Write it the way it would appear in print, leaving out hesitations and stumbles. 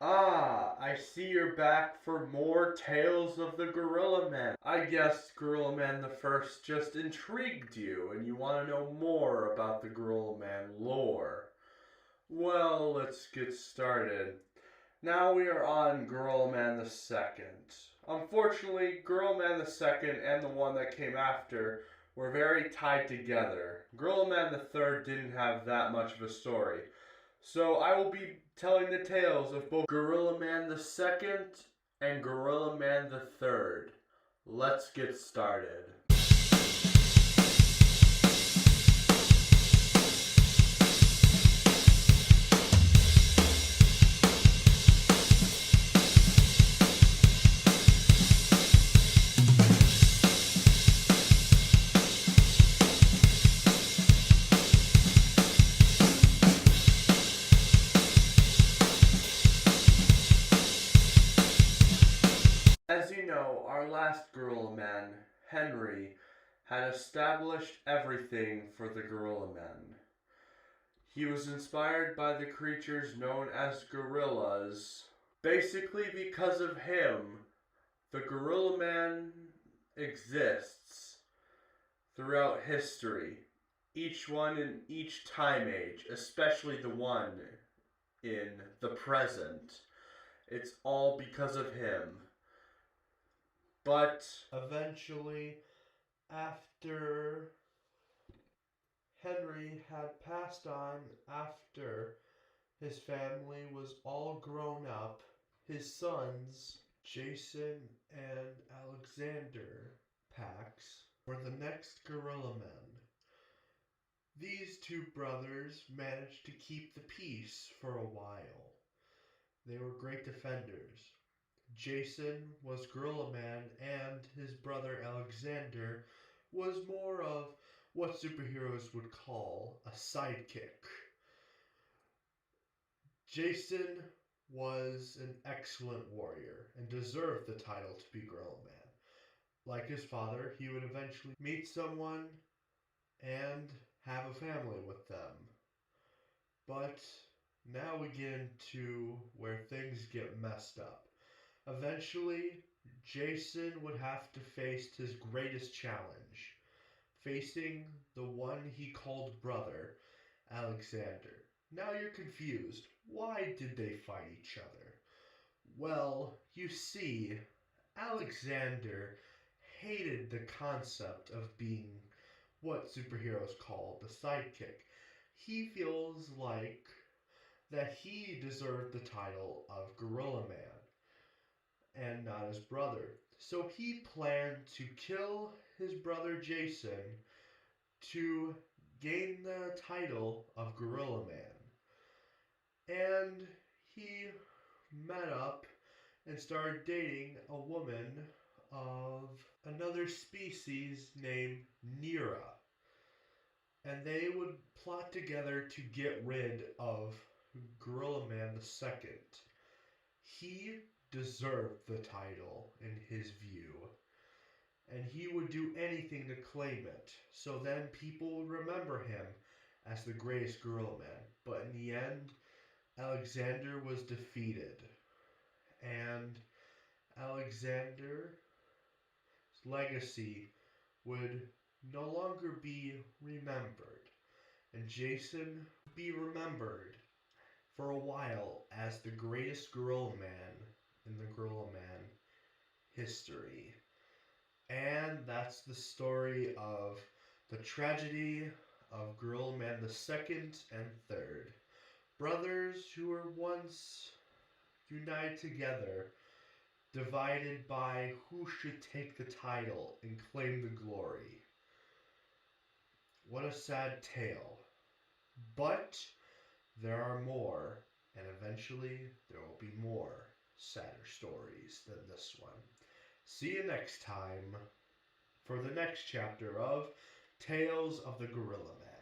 Ah, I see you're back for more Tales of the Gorilla Man. I guess Gorilla Man the First just intrigued you and you want to know more about the Gorilla Man lore. Well, let's get started. Now we are on Gorilla Man the Second. Unfortunately, Gorilla Man the Second and the one that came after were very tied together. Gorilla Man the Third didn't have that much of a story. So I will be telling the tales of both Gorilla Man the Second and Gorilla Man the Third. Let's get started. As you know, our last Gorilla Man, Henry, had established everything for the Gorilla Men. He was inspired by the creatures known as gorillas. Basically, because of him, the Gorilla Man exists throughout history. Each one in each time age, especially the one in the present. It's all because of him. But eventually, after Henry had passed on, after his family was all grown up, his sons, Jason and Alexander Pax, were the next Gorilla Men. These two brothers managed to keep the peace for a while. They were great defenders. Jason was Gorilla Man, and his brother Alexander was more of what superheroes would call a sidekick. Jason was an excellent warrior and deserved the title to be Gorilla Man. Like his father, he would eventually meet someone and have a family with them. But now we get into where things get messed up. Eventually, Jason would have to face his greatest challenge, facing the one he called brother, Alexander. Now you're confused. Why did they fight each other? Well, you see, Alexander hated the concept of being what superheroes call the sidekick. He feels like that he deserved the title of Gorilla Man and not his brother. So he planned to kill his brother Jason to gain the title of Gorilla Man. And he met up and started dating a woman of another species named Nira. And they would plot together to get rid of Gorilla Man II. He deserved the title in his view, and he would do anything to claim it. So then people would remember him as the greatest Gorilla Man. But in the end, Alexander was defeated, and Alexander's legacy would no longer be remembered, and Jason would be remembered for a while as the greatest Gorilla Man in the Gorilla Man history. And that's the story of the tragedy of Gorilla Man the Second and Third. Brothers who were once united together, divided by who should take the title and claim the glory. What a sad tale. But there are more, and eventually there will be more sadder stories than this one. See you next time for the next chapter of Tales of the Gorilla Man.